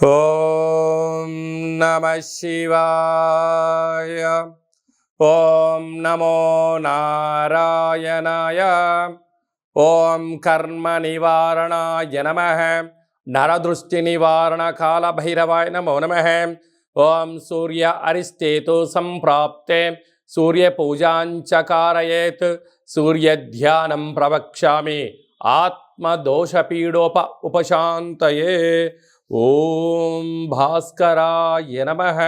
ఓం నమః శివాయ. ఓం నమో నారాయణాయ. ఓం కర్మ నివారణాయ నమః. నరదృష్టి నివారణ కాల భైరవాయ నమో నమః. ఓం సూర్య అరిష్టేతు సంప్రాప్తే సూర్య పూజాంచ కారయేత్. సూర్య ధ్యానం ప్రవక్ష్యామి ఆత్మదోషపీడోప ఉపశాంతయే. ఓం భాస్కరాయ నమః.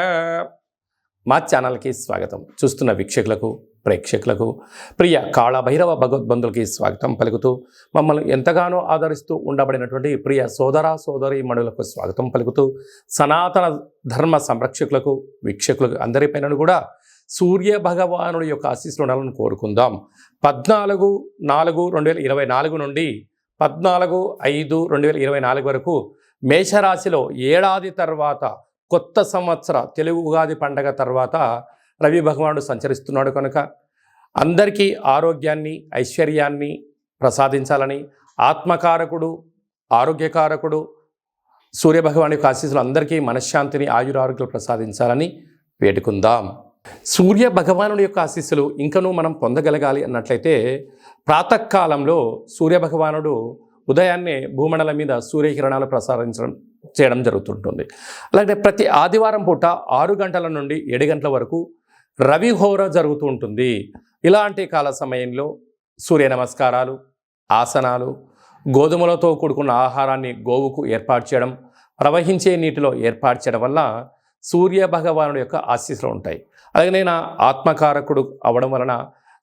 మా ఛానల్కి స్వాగతం. చూస్తున్న వీక్షకులకు ప్రేక్షకులకు ప్రియ కాళభైరవ భగవద్బంధులకి స్వాగతం పలుకుతూ, మమ్మల్ని ఎంతగానో ఆదరిస్తూ ఉండబడినటువంటి ప్రియ సోదర సోదరి మణులకు స్వాగతం పలుకుతూ, సనాతన ధర్మ సంరక్షకులకు వీక్షకులకు అందరిపైన కూడా సూర్య భగవానుడి యొక్క ఆశీస్సులు ఉండాలని కోరుకుందాం. 14/4/2024 నుండి 14/5/2024 వరకు మేషరాశిలో ఏడాది తర్వాత కొత్త సంవత్సర తెలుగు ఉగాది పండగ తర్వాత రవి భగవానుడు సంచరిస్తున్నాడు కనుక అందరికీ ఆరోగ్యాన్ని ఐశ్వర్యాన్ని ప్రసాదించాలని, ఆత్మకారకుడు ఆరోగ్యకారకుడు సూర్యభగవాని యొక్క ఆశీస్సులు అందరికీ మనశ్శాంతిని ఆయురారోగ్యాలు ప్రసాదించాలని వేడుకుందాం. సూర్య భగవానుడి యొక్క ఆశీస్సులు ఇంకనూ మనం పొందగలగాలి అన్నట్లయితే ప్రాతకాలంలో సూర్యభగవానుడు ఉదయాన్నే భూమండలం మీద సూర్యకిరణాలు చేయడం జరుగుతుంటుంది. అలాగే ప్రతి ఆదివారం పూట 6 గంటల నుండి 7 గంటల వరకు రవిహోర జరుగుతూ ఉంటుంది. ఇలాంటి కాల సమయంలో సూర్య నమస్కారాలు, ఆసనాలు, గోధుమలతో కూడుకున్న ఆహారాన్ని గోవుకు ఏర్పాటు చేయడం, ప్రవహించే నీటిలో ఏర్పాటు చేయడం వల్ల సూర్య భగవానుడి యొక్క ఆశీస్సులు ఉంటాయి. అలాగే నేను ఆత్మకారకుడు అవ్వడం వలన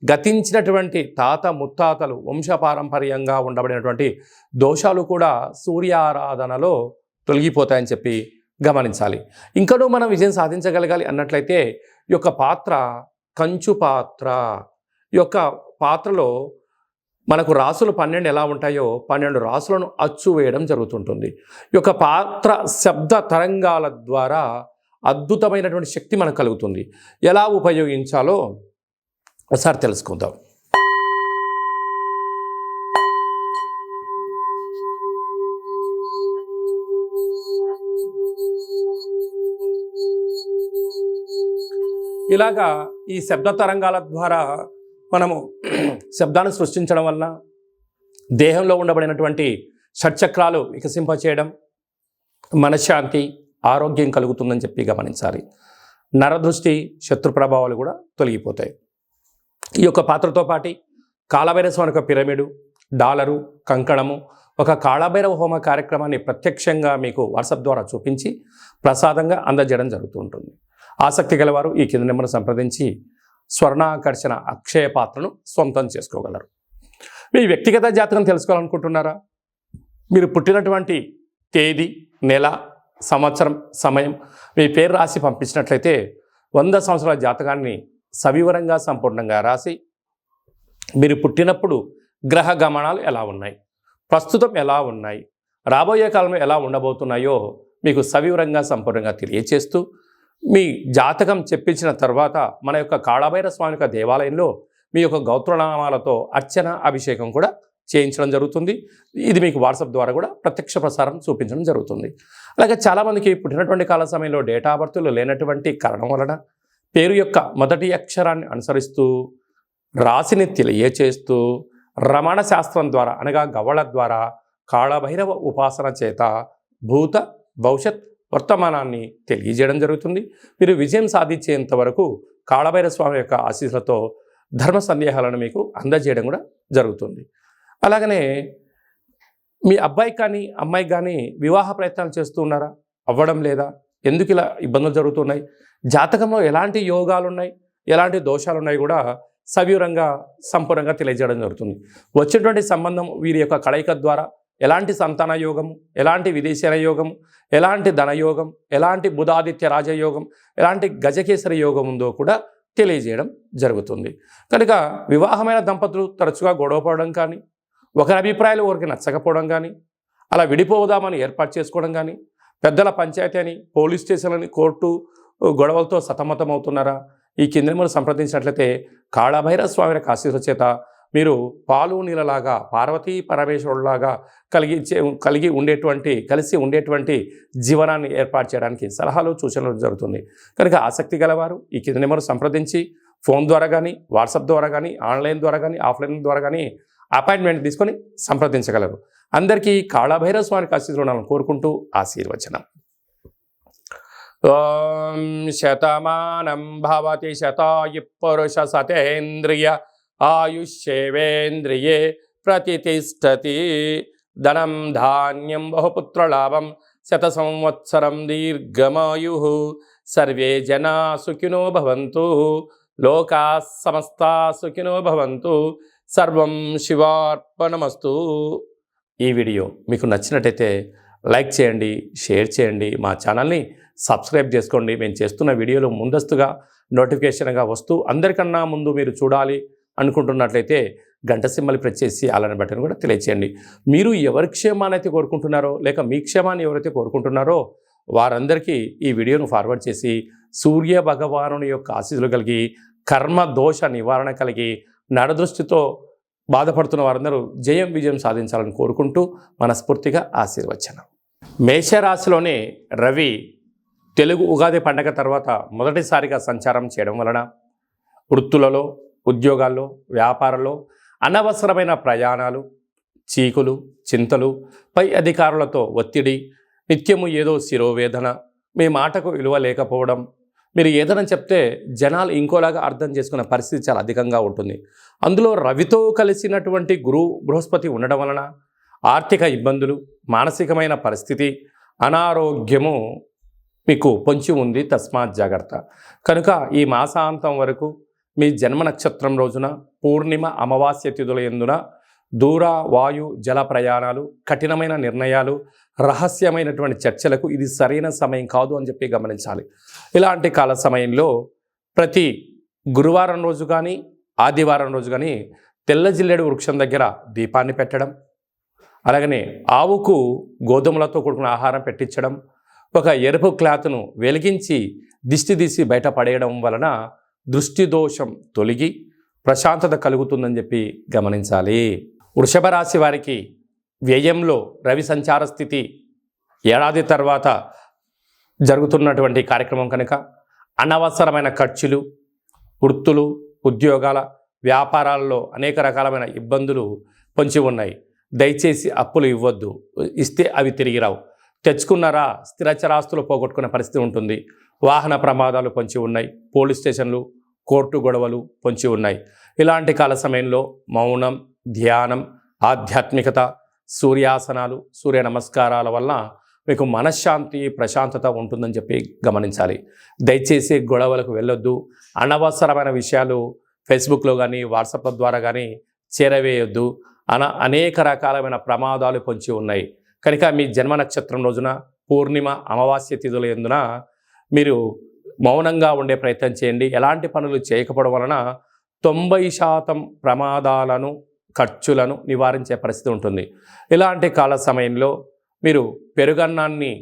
గతించినటువంటి తాత ముత్తాతలు వంశపారంపర్యంగా ఉండబడినటువంటి దోషాలు కూడా సూర్య ఆరాధనలో తొలగిపోతాయని చెప్పి గమనించాలి. ఇంకనూ మనం విజయం సాధించగలగాలి అన్నట్లయితే ఈ యొక్క పాత్ర కంచు పాత్ర. ఈ యొక్క పాత్రలో మనకు రాసులు 12 ఎలా ఉంటాయో 12 రాసులను అచ్చు వేయడం జరుగుతుంటుంది. ఈ యొక్క పాత్ర శబ్ద తరంగాల ద్వారా అద్భుతమైనటువంటి శక్తి మనకు కలుగుతుంది. ఎలా ఉపయోగించాలో ఒకసారి తెలుసుకుందాం. ఇలాగా ఈ శబ్ద తరంగాల ద్వారా మనము శబ్దాన్ని సృష్టించడం వలన దేహంలో ఉండబడినటువంటి షట్చక్రాలు వికసింపచేయడం, మనశ్శాంతి ఆరోగ్యం కలుగుతుందని చెప్పి గమనించాలి. నరదృష్టి శత్రు ప్రభావాలు కూడా తొలగిపోతాయి. ఈ యొక్క పాత్రతో పాటు కాళభైరస్వామి యొక్క పిరమిడు, డాలరు, కంకణము, ఒక కాళభైరవ హోమ కార్యక్రమాన్ని ప్రత్యక్షంగా మీకు వాట్సాప్ ద్వారా చూపించి ప్రసాదంగా అందజేయడం జరుగుతూ ఉంటుంది. ఆసక్తి గలవారు ఈ కింద నెంబర్ను సంప్రదించి స్వర్ణాకర్షణ అక్షయ పాత్రను సొంతం చేసుకోగలరు. మీ వ్యక్తిగత జాతకం తెలుసుకోవాలనుకుంటున్నారా? మీరు పుట్టినటువంటి తేదీ, నెల, సంవత్సరం, సమయం మీ పేరు రాసి పంపించినట్లయితే 100 సంవత్సరాల జాతకాన్ని సవివరంగా సంపూర్ణంగా రాసి మీరు పుట్టినప్పుడు గ్రహ గమనాలు ఎలా ఉన్నాయి, ప్రస్తుతం ఎలా ఉన్నాయి, రాబోయే కాలంలో ఎలా ఉండబోతున్నాయో మీకు సవివరంగా సంపూర్ణంగా తెలియచేస్తూ మీ జాతకం చెప్పించిన తర్వాత మన యొక్క కాళభైరవ స్వామి యొక్క దేవాలయంలో మీ యొక్క గోత్రనామాలతో అర్చన అభిషేకం కూడా చేయించడం జరుగుతుంది. ఇది మీకు వాట్సాప్ ద్వారా కూడా ప్రత్యక్ష ప్రసారం చూపించడం జరుగుతుంది. అలాగే చాలామందికి పుట్టినటువంటి కాల సమయంలో డేటా ఆఫ్ బర్త్లు లేనటువంటి కారణం వలన పేరు యొక్క మొదటి అక్షరాన్ని అనుసరిస్తూ రాశిని తెలియచేస్తూ రమణ శాస్త్రం ద్వారా అనగా గవ్వళ ద్వారా కాళభైరవ ఉపాసన చేత భూత భవిష్యత్ వర్తమానాన్ని తెలియజేయడం జరుగుతుంది. మీరు విజయం సాధించేంత వరకు కాళభైరవ స్వామి యొక్క ఆశీస్సులతో ధర్మ సందేహాలను మీకు అందజేయడం కూడా జరుగుతుంది. అలాగనే మీ అబ్బాయి కానీ అమ్మాయికి కానీ వివాహ ప్రయత్నాలు చేస్తూ ఉన్నారా? అవ్వడం లేదా? ఎందుకు ఇలా ఇబ్బందులు జరుగుతున్నాయి? జాతకంలో ఎలాంటి యోగాలు ఉన్నాయి, ఎలాంటి దోషాలు ఉన్నాయి కూడా సవివరంగా సంపూర్ణంగా తెలియజేయడం జరుగుతుంది. వచ్చేటువంటి సంబంధం వీరి యొక్క కలయిక ద్వారా ఎలాంటి సంతాన యోగం, ఎలాంటి విదేశీయ యోగం, ఎలాంటి ధనయోగం, ఎలాంటి బుధాదిత్య రాజయోగం, ఎలాంటి గజకేసరి యోగం ఉందో కూడా తెలియజేయడం జరుగుతుంది. కనుక వివాహమైన దంపతులు తరచుగా గొడవపడడం కానీ, ఒకరి అభిప్రాయాలు ఒకరికి నచ్చకపోవడం కానీ, అలా విడిపోదామని ఏర్పాటు చేసుకోవడం కానీ, పెద్దల పంచాయతీ అని, పోలీస్ స్టేషన్లని, కోర్టు గొడవలతో సతమతం అవుతున్నారా? ఈ కింద మనం సంప్రదించినట్లయితే కాళభైరవ స్వామి యొక్క ఆశీస్సుల చేత మీరు పాలు నీళ్ళలాగా పార్వతీ పరమేశ్వరులాగా కలిసి ఉండేటువంటి జీవనాన్ని ఏర్పాటు చేయడానికి సలహాలు సూచనలు జరుగుతుంది. కనుక ఆసక్తి గలవారు ఈ కింద నెంబర్ సంప్రదించి ఫోన్ ద్వారా కానీ, వాట్సాప్ ద్వారా కానీ, ఆన్లైన్ ద్వారా కానీ, ఆఫ్లైన్ ద్వారా కానీ అపాయింట్మెంట్ తీసుకొని సంప్రదించగలరు. అందరికీ కాళభైరవ స్వామికి ఆశీస్సులు ఉండాలని కోరుకుంటూ ఆశీర్వచనం. ఓం శతమానం భవతి శతాయు పురుష సతేంద్రియ ఆయుష్యేవేంద్రియే ప్రతిష్టతి. ధనం ధాన్యం బహుపుత్రలాభం శత సంవత్సరం దీర్ఘమాయు. సర్వే జనా సుఖినో భవంతు. లోకా సమస్తా సుఖినో భవంతు. సర్వం శివార్పణమస్తు. ఈ వీడియో మీకు నచ్చినట్టయితే లైక్ చేయండి, షేర్ చేయండి, మా ఛానల్ని సబ్స్క్రైబ్ చేసుకోండి. మేము చేస్తున్న వీడియోలు ముందస్తుగా నోటిఫికేషన్గా వస్తూ అందరికన్నా ముందు మీరు చూడాలి అనుకుంటున్నట్లయితే గంట సింబల్ ప్రెస్ చేసి అలానే బటన్ కూడా తెలియచేయండి. మీరు ఎవరి క్షేమాన్ని అయితే కోరుకుంటున్నారో లేక మీ క్షేమాన్ని ఎవరైతే కోరుకుంటున్నారో వారందరికీ ఈ వీడియోను ఫార్వర్డ్ చేసి సూర్య భగవానుని యొక్క ఆశీస్సులు కలిగి కర్మ దోష నివారణ కలిగి నడదృష్టితో బాధపడుతున్న వారందరూ జయం విజయం సాధించాలని కోరుకుంటూ మనస్ఫూర్తిగా ఆశీర్వచనం. మేషరాశిలోని రవి తెలుగు ఉగాది పండగ తర్వాత మొదటిసారిగా సంచారం చేయడం వలన వృత్తులలో, ఉద్యోగాల్లో, వ్యాపారంలో అనవసరమైన ప్రయాణాలు, చీకులు, చింతలు, పై అధికారులతో ఒత్తిడి, నిత్యము ఏదో శిరోవేదన, మీ మాటకు విలువ లేకపోవడం, మీరు ఏదైనా చెప్తే జనాలు ఇంకోలాగా అర్థం చేసుకునే పరిస్థితి చాలా అధికంగా ఉంటుంది. అందులో రవితో కలిసినటువంటి బృహస్పతి ఉండడం వలన ఆర్థిక ఇబ్బందులు, మానసికమైన పరిస్థితి, అనారోగ్యము మీకు పొంచి ఉంది. తస్మాత్ జాగ్రత్త. కనుక ఈ మాసాంతం వరకు మీ జన్మ నక్షత్రం రోజున పూర్ణిమ అమావాస్య తిథుల యందున దూర వాయు జల ప్రయాణాలు, కఠినమైన నిర్ణయాలు, రహస్యమైనటువంటి చర్చలకు ఇది సరైన సమయం కాదు అని చెప్పి గమనించాలి. ఇలాంటి కాల సమయంలో ప్రతి గురువారం రోజు కానీ, ఆదివారం రోజు కానీ తెల్ల జిల్లేడు వృక్షం దగ్గర దీపాన్ని పెట్టడం, అలాగనే ఆవుకు గోధుమలతో కూడుకున్న ఆహారం పెట్టించడం, ఒక ఎరుపు క్లాత్ను వెలిగించి దిష్టి తీసి బయట పడేయడం వలన దృష్టి దోషం తొలగి ప్రశాంతత కలుగుతుందని చెప్పి గమనించాలి. వృషభ రాశి వారికి వ్యయంలో రవి సంచార స్థితి ఏడాది తర్వాత జరుగుతున్నటువంటి కార్యక్రమం కనుక అనవసరమైన ఖర్చులు, వృత్తులు, ఉద్యోగాల, వ్యాపారాల్లో అనేక రకాలమైన ఇబ్బందులు పొంచి ఉన్నాయి. దయచేసి అప్పులు ఇవ్వద్దు. ఇస్తే అవి తిరిగి రావు. తెచ్చుకున్నారా స్థిరచరాస్తులు పోగొట్టుకునే పరిస్థితి ఉంటుంది. వాహన ప్రమాదాలు పొంచి ఉన్నాయి. పోలీస్ స్టేషన్లు, కోర్టు గొడవలు పొంచి ఉన్నాయి. ఇలాంటి కాల సమయంలో మౌనం, ధ్యానం, ఆధ్యాత్మికత, సూర్యాసనాలు, సూర్య నమస్కారాల వల్ల మీకు మనశ్శాంతి, ప్రశాంతత ఉంటుందని చెప్పి గమనించాలి. దయచేసి గొడవలకు వెళ్ళొద్దు. అనవసరమైన విషయాలు ఫేస్బుక్లో కానీ, వాట్సాప్ల ద్వారా కానీ చేరవేయొద్దు. అనేక రకాలమైన ప్రమాదాలు పొంచి ఉన్నాయి. కనుక మీ జన్మ నక్షత్రం రోజున పూర్ణిమ అమావాస్య తిథుల యందున మీరు మౌనంగా ఉండే ప్రయత్నం చేయండి. ఎలాంటి పనులు చేయకపోవడం వలన 90% ప్రమాదాలను, ఖర్చులను నివారించే పరిస్థితి ఉంటుంది. ఇలాంటి కాల సమయంలో మీరు పెరుగన్నాన్ని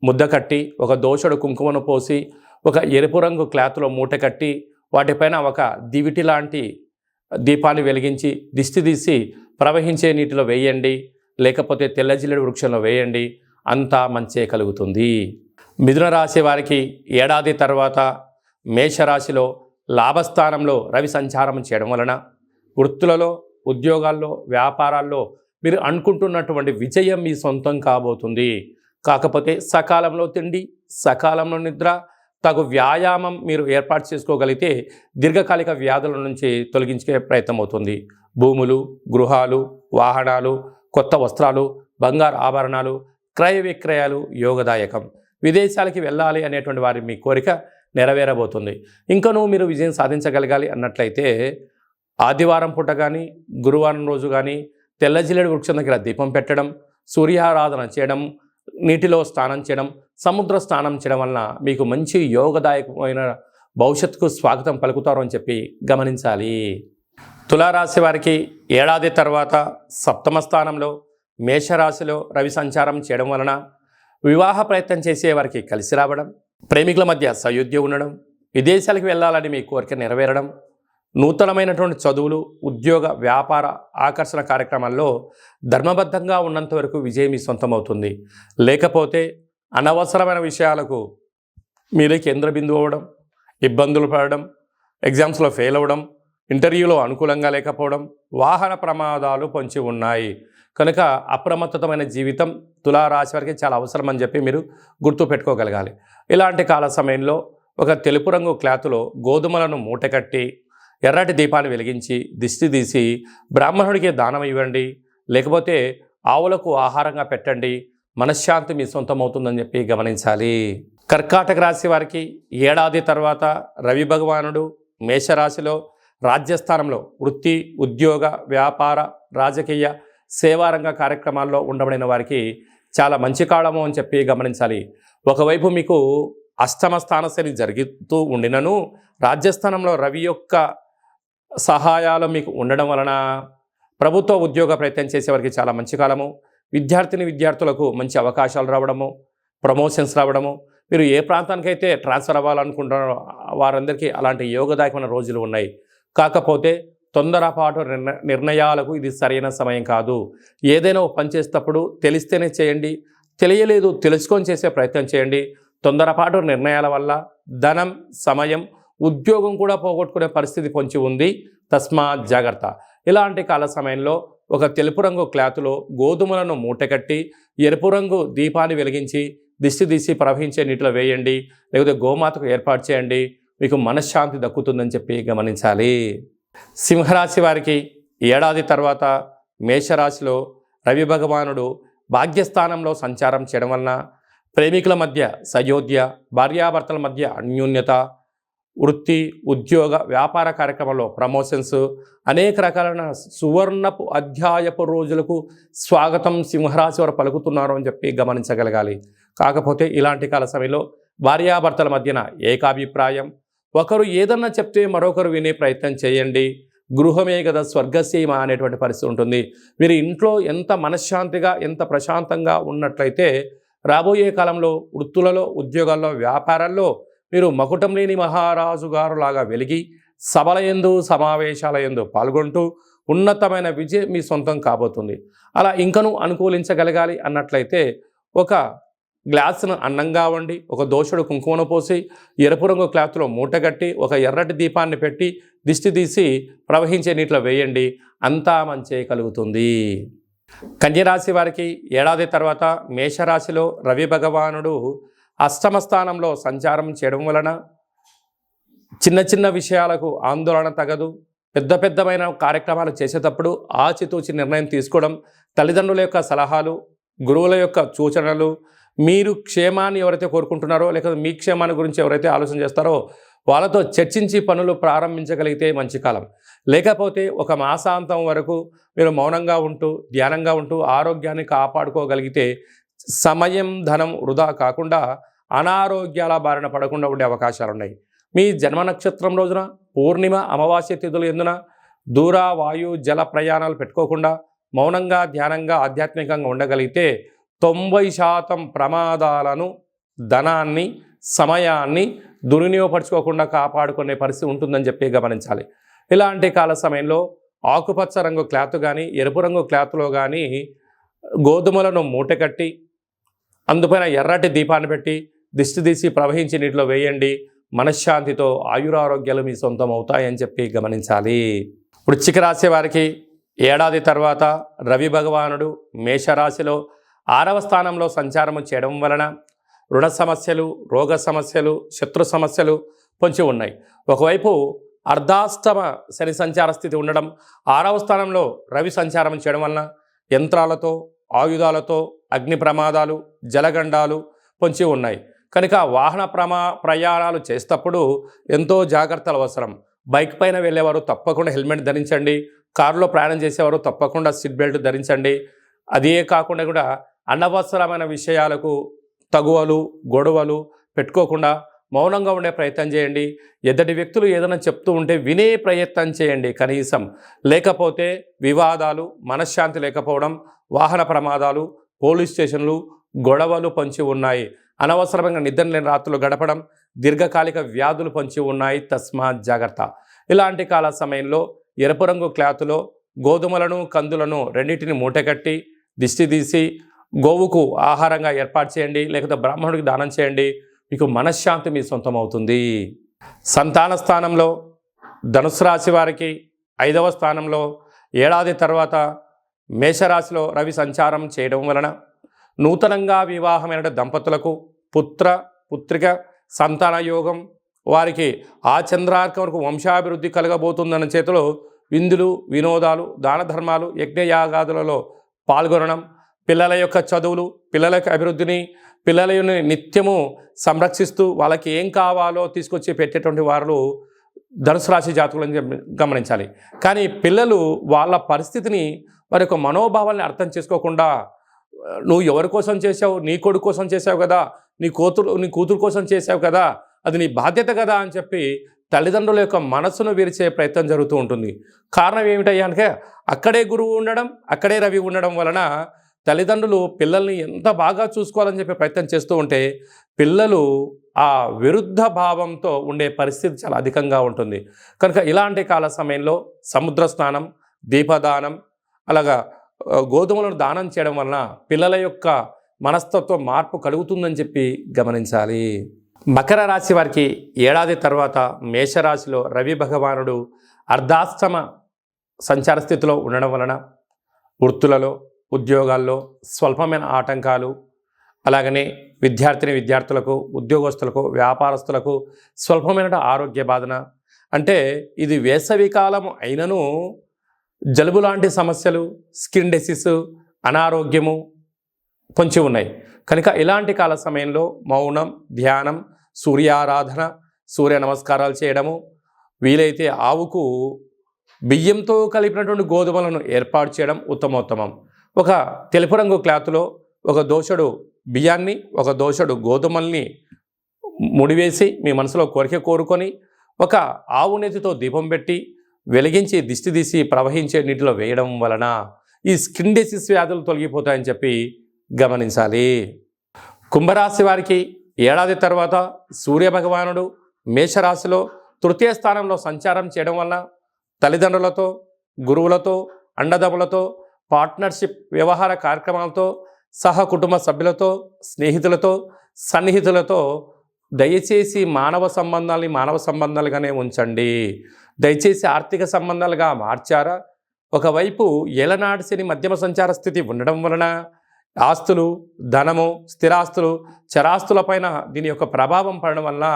ముద్ద కట్టి, ఒక దోషడు కుంకుమను పోసి, ఒక ఎరుపు రంగు క్లాత్లో మూట కట్టి, వాటిపైన ఒక దివిటి లాంటి దీపాన్ని వెలిగించి దిష్టి తీసి ప్రవహించే నీటిలో వేయండి, లేకపోతే తెల్ల జిల్లేడు వృక్షంలో వేయండి. అంతా మంచే కలుగుతుంది. మిథున రాశి వారికి ఏడాది తర్వాత మేషరాశిలో లాభస్థానంలో రవి సంచారం చేయడం వలన వృత్తులలో, ఉద్యోగాల్లో, వ్యాపారాల్లో మీరు అనుకుంటున్నటువంటి విజయం మీ సొంతం కాబోతుంది. కాకపోతే సకాలంలో తిండి, సకాలంలో నిద్ర, తగు వ్యాయామం మీరు ఏర్పాటు చేసుకోగలిగితే దీర్ఘకాలిక వ్యాధుల నుంచి తొలగించే ప్రయత్నం అవుతుంది. భూములు, గృహాలు, వాహనాలు, కొత్త వస్త్రాలు, బంగారు ఆభరణాలు, క్రయ విక్రయాలు యోగదాయకం. విదేశాలకి వెళ్ళాలి అనేటువంటి వారి మీ కోరిక నెరవేరబోతుంది. ఇంకనూ మీరు విజయం సాధించగలగాలి అన్నట్లయితే ఆదివారం పూట కానీ, గురువారం రోజు కానీ తెల్ల జిల్లేడు వృక్షం దగ్గర దీపం పెట్టడం, సూర్యారాధన చేయడం, నీటిలో స్నానం చేయడం, సముద్ర స్నానం చేయడం వలన మీకు మంచి యోగదాయకమైన భవిష్యత్తుకు స్వాగతం పలుకుతారు అని చెప్పి గమనించాలి. తులారాశి వారికి ఏడాది తర్వాత సప్తమ స్థానంలో మేషరాశిలో రవి సంచారం చేయడం వలన వివాహ ప్రయత్నం చేసే వారికి కలిసి రావడం, ప్రేమికుల మధ్య సయోధ్య ఉండడం, విదేశాలకు వెళ్ళాలని మీ కోరిక నెరవేరడం, నూతనమైనటువంటి చదువులు, ఉద్యోగ, వ్యాపార, ఆకర్షణ కార్యక్రమాల్లో ధర్మబద్ధంగా ఉన్నంత వరకు విజయం మీ సొంతమవుతుంది. లేకపోతే అనవసరమైన విషయాలకు మీరే కేంద్ర బిందువు అవ్వడం, ఇబ్బందులు పడడం, ఎగ్జామ్స్లో ఫెయిల్ అవ్వడం, ఇంటర్వ్యూలో అనుకూలంగా లేకపోవడం, వాహన ప్రమాదాలు పొంచి ఉన్నాయి. కనుక అప్రమత్తమైన జీవితం తులారాశి వారికి చాలా అవసరం అని చెప్పి మీరు గుర్తుపెట్టుకోగలగాలి. ఇలాంటి కాల సమయంలో ఒక తెలుపు రంగు క్లాతులో గోధుమలను మూటకట్టి ఎర్రటి దీపాన్ని వెలిగించి దిష్టి తీసి బ్రాహ్మణుడికి దానం ఇవ్వండి, లేకపోతే ఆవులకు ఆహారంగా పెట్టండి. మనశ్శాంతి మీ సొంతమవుతుందని చెప్పి గమనించాలి. కర్కాటక రాశి వారికి ఏడాది తర్వాత రవి భగవానుడు మేషరాశిలో రాజ్యస్థానంలో వృత్తి, ఉద్యోగ, వ్యాపార, రాజకీయ, సేవారంగ కార్యక్రమాల్లో ఉండబడిన వారికి చాలా మంచి కాలము అని చెప్పి గమనించాలి. ఒకవైపు మీకు అష్టమ స్థాన శని జరుగుతూ ఉండినను రాజ్యస్థానంలో రవి యొక్క సహాయాలు మీకు ఉండడం వలన ప్రభుత్వ ఉద్యోగ ప్రయత్నం చేసేవారికి చాలా మంచి కాలము. విద్యార్థులకు మంచి అవకాశాలు రావడము, ప్రమోషన్స్ రావడము, మీరు ఏ ప్రాంతానికైతే ట్రాన్స్ఫర్ అవ్వాలనుకుంటున్నారో వారందరికీ అలాంటి యోగదాయకమైన రోజులు ఉన్నాయి. కాకపోతే తొందరపాటు నిర్ణయాలకు ఇది సరైన సమయం కాదు. ఏదైనా పని చేసేటప్పుడు తెలిస్తేనే చేయండి, తెలియలేదు తెలుసుకొని చేసే ప్రయత్నం చేయండి. తొందరపాటు నిర్ణయాల వల్ల ధనం, సమయం, ఉద్యోగం కూడా పోగొట్టుకునే పరిస్థితి పొంచి ఉంది. తస్మాత్ జాగ్రత్త. ఇలాంటి కాల సమయంలో ఒక తెలుపు రంగు క్లాతులో గోధుమలను మూటకట్టి ఎరుపు రంగు దీపాన్ని వెలిగించి దిష్టి తీసి ప్రవహించే నీటిలో వేయండి, లేకపోతే గోమాతకు ఏర్పాటు చేయండి. మీకు మనశ్శాంతి దక్కుతుందని చెప్పి గమనించాలి. సింహరాశి వారికి ఏడాది తర్వాత మేషరాశిలో రవి భగవానుడు భాగ్యస్థానంలో సంచారం చేయడం వలన ప్రేమికుల మధ్య సయోధ్య, భార్యాభర్తల మధ్య అన్యోన్యత, వృత్తి, ఉద్యోగ, వ్యాపార కార్యక్రమంలో ప్రమోషన్స్, అనేక రకాలైన సువర్ణపు అధ్యాయపు రోజులకు స్వాగతం సింహరాశి వారు పలుకుతున్నారు అని చెప్పి గమనించగలగాలి. కాకపోతే ఇలాంటి కాల సమయంలో భార్యాభర్తల మధ్యన ఏకాభిప్రాయం, ఒకరు ఏదన్నా చెప్తే మరొకరు వినే ప్రయత్నం చేయండి. గృహమే కదా స్వర్గసీమ అనేటువంటి పరిస్థితి ఉంటుంది. మీరు ఇంట్లో ఎంత మనశ్శాంతిగా, ఎంత ప్రశాంతంగా ఉన్నట్లయితే రాబోయే కాలంలో వృత్తులలో, ఉద్యోగాల్లో, వ్యాపారాల్లో మీరు మకుటం లేని మహారాజు గారు లాగా వెలిగి సభల యందు, సమావేశాల యందు పాల్గొంటూ ఉన్నతమైన విజయం మీ సొంతం కాబోతుంది. అలా ఇంకనూ అనుకూలించగలగాలి అన్నట్లయితే ఒక గ్లాసును అన్నంగా వండి, ఒక దోషుడు కుంకుమను పోసి, ఎరుపు రంగు క్లాత్లో మూటగట్టి, ఒక ఎర్రటి దీపాన్ని పెట్టి దిష్టి తీసి ప్రవహించే నీటిలో వేయండి. అంతా మంచే కలుగుతుంది. కన్యరాశి వారికి ఏడాది తర్వాత మేషరాశిలో రవి భగవానుడు అష్టమ స్థానంలో సంచారం చేయడం వలన చిన్న చిన్న విషయాలకు ఆందోళన తగదు. పెద్దమైన కార్యక్రమాలు చేసేటప్పుడు ఆచితూచి నిర్ణయం తీసుకోవడం, తల్లిదండ్రుల యొక్క సలహాలు, గురువుల యొక్క సూచనలు, మీరు క్షేమాన్ని ఎవరైతే కోరుకుంటున్నారో లేకపోతే మీ క్షేమాన్ని గురించి ఎవరైతే ఆలోచన చేస్తారో వాళ్ళతో చర్చించి పనులు ప్రారంభించగలిగితే మంచి కాలం. లేకపోతే ఒక మాసాంతం వరకు మీరు మౌనంగా ఉంటూ, ధ్యానంగా ఉంటూ ఆరోగ్యాన్ని కాపాడుకోగలిగితే సమయం, ధనం వృధా కాకుండా అనారోగ్యాల బారిన పడకుండా ఉండే అవకాశాలు ఉన్నాయి. మీ జన్మ నక్షత్రం రోజున పూర్ణిమ, అమావాస్య తిథులు ఎందున దూర, వాయు, జల ప్రయాణాలు పెట్టుకోకుండా మౌనంగా, ధ్యానంగా, ఆధ్యాత్మికంగా ఉండగలిగితే 90% ప్రమాదాలను, ధనాన్ని, సమయాన్ని దుర్వినియోగపరచుకోకుండా కాపాడుకునే పరిస్థితి ఉంటుందని చెప్పి గమనించాలి. ఇలాంటి కాల సమయంలో ఆకుపచ్చ రంగు క్లాత్ కానీ, ఎరుపు రంగు క్లాత్లో కానీ గోధుమలను మూటకట్టి అందుపైన ఎర్రటి దీపాన్ని పెట్టి దిష్టి తీసి ప్రవహించి నీటిలో వేయండి. మనశ్శాంతితో ఆయురారోగ్యాలు మీ సొంతం అవుతాయని చెప్పి గమనించాలి. వృశ్చిక రాశి వారికి ఏడాది తర్వాత రవి భగవానుడు మేషరాశిలో 6వ స్థానంలో సంచారము చేయడం వలన రుణ సమస్యలు, రోగ సమస్యలు, శత్రు సమస్యలు పొంచి ఉన్నాయి. ఒకవైపు అర్ధాష్టమ శని సంచార స్థితి ఉండడం, 6వ స్థానంలో రవి సంచారం చేయడం వలన యంత్రాలతో, ఆయుధాలతో అగ్ని ప్రమాదాలు, జలగండాలు పొంచి ఉన్నాయి. కనుక వాహన ప్రయాణాలు చేసేటప్పుడు ఎంతో జాగ్రత్తలు అవసరం. బైక్ పైన వెళ్ళేవారు తప్పకుండా హెల్మెట్ ధరించండి. కారులో ప్రయాణం చేసేవారు తప్పకుండా సీట్ బెల్ట్ ధరించండి. అదే కాకుండా కూడా అనవసరమైన విషయాలకు తగువలు, గొడవలు పెట్టుకోకుండా మౌనంగా ఉండే ప్రయత్నం చేయండి. ఎదుటి వ్యక్తులు ఏదైనా చెప్తూ ఉంటే వినే ప్రయత్నం చేయండి కనీసం. లేకపోతే వివాదాలు, మనశ్శాంతి లేకపోవడం, వాహన ప్రమాదాలు, పోలీస్ స్టేషన్లు, గొడవలు పొంచి ఉన్నాయి. అనవసరమైన నిద్ర లేని రాత్రులు గడపడం, దీర్ఘకాలిక వ్యాధులు పొంచి ఉన్నాయి. తస్మాత్ జాగ్రత్త. ఇలాంటి కాల సమయంలో ఎరుపు రంగు క్లాతులో గోధుమలను కందులను రెండింటిని మూటకట్టి దిష్టి తీసి గోవుకు ఆహారంగా ఏర్పాటు చేయండి, లేకపోతే బ్రాహ్మణుడికి దానం చేయండి. మీకు మనశ్శాంతి మీ సొంతం అవుతుంది. సంతాన స్థానంలో ధనుసు రాశి వారికి 5వ స్థానంలో ఏడాది తర్వాత మేషరాశిలో రవి సంచారం చేయడం వలన నూతనంగా వివాహమైన దంపతులకు పుత్రిక సంతాన యోగం, వారికి ఆ చంద్రార్కం వరకు వంశాభివృద్ధి కలగబోతుందన్న చేతిలో విందులు, వినోదాలు, దాన ధర్మాలు, యజ్ఞయాగాదులలో పాల్గొనడం, పిల్లల యొక్క చదువులు, పిల్లల యొక్క అభివృద్ధిని, పిల్లలని నిత్యము సంరక్షిస్తూ వాళ్ళకి ఏం కావాలో తీసుకొచ్చి పెట్టేటువంటి వారు ధనుసు రాశి జాతకులను గమనించాలి. కానీ పిల్లలు వాళ్ళ పరిస్థితిని, వారి యొక్క మనోభావాల్ని అర్థం చేసుకోకుండా, నువ్వు ఎవరి కోసం చేసావు, నీ కొడుకు కోసం చేసావు కదా, నీ కూతురు కోసం చేసావు కదా, అది నీ బాధ్యత కదా అని చెప్పి తల్లిదండ్రుల యొక్క మనసును విరిచే ప్రయత్నం జరుగుతూ ఉంటుంది. కారణం ఏమిటయ్యా అంటే అక్కడే గురువు ఉండడం, అక్కడే రవి ఉండడం వలన తల్లిదండ్రులు పిల్లల్ని ఎంత బాగా చూసుకోవాలని చెప్పి ప్రయత్నం చేస్తూ ఉంటే పిల్లలు ఆ విరుద్ధ భావంతో ఉండే పరిస్థితి చాలా అధికంగా ఉంటుంది. కనుక ఇలాంటి కాల సమయంలో సముద్ర స్నానం, దీపదానం, అలాగా గోధుమలను దానం చేయడం వలన పిల్లల యొక్క మనస్తత్వ మార్పు కలుగుతుందని చెప్పి గమనించాలి. మకర రాశి వారికి ఏడాది తర్వాత మేషరాశిలో రవి భగవానుడు అర్ధాష్టమ సంచార స్థితిలో ఉండడం వలన వృత్తులలో, ఉద్యోగాల్లో స్వల్పమైన ఆటంకాలు, అలాగనే విద్యార్థులకు, ఉద్యోగస్తులకు, వ్యాపారస్తులకు స్వల్పమైన ఆరోగ్య బాధన. అంటే ఇది వేసవి కాలం అయినను జలుబు లాంటి సమస్యలు, స్కిన్ డిసీస్, అనారోగ్యము పొంచి ఉన్నాయి. కనుక ఇలాంటి కాల సమయంలో మౌనం, ధ్యానం, సూర్యారాధన, సూర్య నమస్కారాలు చేయడము, వీలైతే ఆవుకు బియ్యంతో కలిపినటువంటి గోధుమలను ఏర్పాటు చేయడం ఉత్తమోత్తమం. ఒక తెలుపు రంగు క్లాతులో ఒక దోషుడు బియ్యాన్ని, ఒక దోషుడు గోధుమల్ని ముడివేసి మీ మనసులో కోరిక కోరుకొని ఒక ఆవు నెత్తితో దీపం పెట్టి వెలిగించి దిష్టి తీసి ప్రవహించే నీటిలో వేయడం వలన ఈ స్కిన్ డిసీజ్ వ్యాధులు తొలగిపోతాయని చెప్పి గమనించాలి. కుంభరాశి వారికి ఏడాది తర్వాత సూర్యభగవానుడు మేషరాశిలో తృతీయ స్థానంలో సంచారం చేయడం వలన తల్లిదండ్రులతో, గురువులతో, అండదమ్ములతో, పార్ట్నర్షిప్ వ్యవహార కార్యక్రమాలతో, కుటుంబ సభ్యులతో, స్నేహితులతో, సన్నిహితులతో దయచేసి మానవ సంబంధాలుగానే ఉంచండి. దయచేసి ఆర్థిక సంబంధాలుగా మార్చారా? ఒకవైపు ఏలనాటి శని మధ్యమ సంచార స్థితి ఉండడం వలన ఆస్తులు, ధనము, స్థిరాస్తులు, చరాస్తులపైన దీని యొక్క ప్రభావం పడడం వలన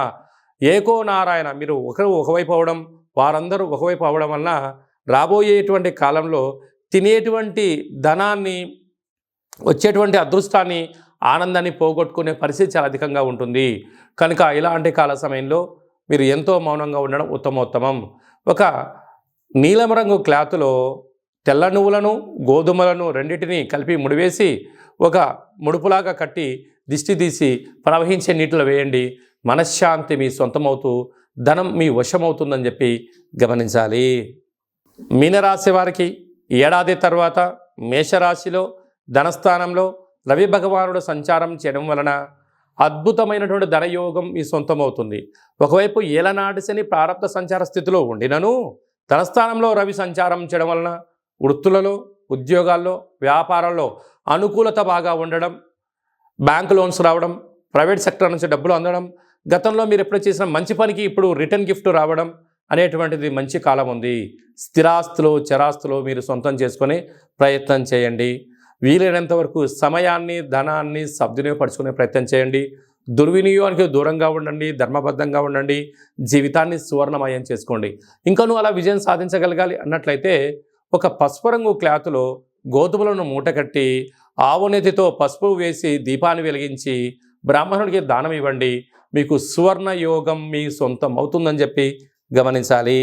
ఏకో నారాయణ, మీరు ఒకవైపు అవడం, వారందరూ ఒకవైపు అవడం వలన రాబోయేటువంటి కాలంలో తినేటువంటి ధనాన్ని, వచ్చేటువంటి అదృష్టాన్ని, ఆనందాన్ని పోగొట్టుకునే పరిస్థితి చాలా అధికంగా ఉంటుంది. కనుక ఇలాంటి కాల సమయంలో మీరు ఎంతో మౌనంగా ఉండడం ఉత్తమోత్తమం. ఒక నీలం రంగు క్లాతులో తెల్ల నువ్వులను, గోధుమలను రెండింటినీ కలిపి ముడివేసి ఒక ముడుపులాగా కట్టి దిష్టి తీసి ప్రవహించే నీటిలో వేయండి. మనశ్శాంతి మీ సొంతమవుతూ ధనం మీ వశమవుతుందని చెప్పి గమనించాలి. మీనరాశి వారికి ఏడాది తర్వాత మేషరాశిలో ధనస్థానంలో రవి భగవానుడు సంచారం చేయడం వలన అద్భుతమైనటువంటి ధనయోగం మీ సొంతమవుతుంది. ఒకవైపు ఏలనాటి శని ప్రారబ్ధ సంచార స్థితిలో ఉండినను ధనస్థానంలో రవి సంచారం చేయడం వలన వృత్తులలో, ఉద్యోగాల్లో, వ్యాపారాల్లో అనుకూలత బాగా ఉండడం, బ్యాంక్ లోన్స్ రావడం, ప్రైవేట్ సెక్టర్ నుంచి డబ్బులు అందడం, గతంలో మీరు ఎప్పుడు చేసిన మంచి పనికి ఇప్పుడు రిటర్న్ గిఫ్ట్ రావడం అనేటువంటిది మంచి కాలం ఉంది. స్థిరాస్తులు, చరాస్తులు మీరు సొంతం చేసుకునే ప్రయత్నం చేయండి. వీలైనంత వరకు సమయాన్ని, ధనాన్ని సద్వినియోగపరుచుకునే ప్రయత్నం చేయండి. దుర్వినియోగానికి దూరంగా ఉండండి, ధర్మబద్ధంగా ఉండండి, జీవితాన్ని సువర్ణమయం చేసుకోండి. ఇంకా నువ్వు అలా విజయం సాధించగలగాలి అన్నట్లయితే ఒక పసుపు రంగు క్లాతులో గోధుమలను మూటకట్టి ఆవు నెత్తితో పసుపు వేసి దీపాన్ని వెలిగించి బ్రాహ్మణుడికి దానం ఇవ్వండి. మీకు సువర్ణ యోగం మీ సొంతం అవుతుందని చెప్పి గమనించాలి.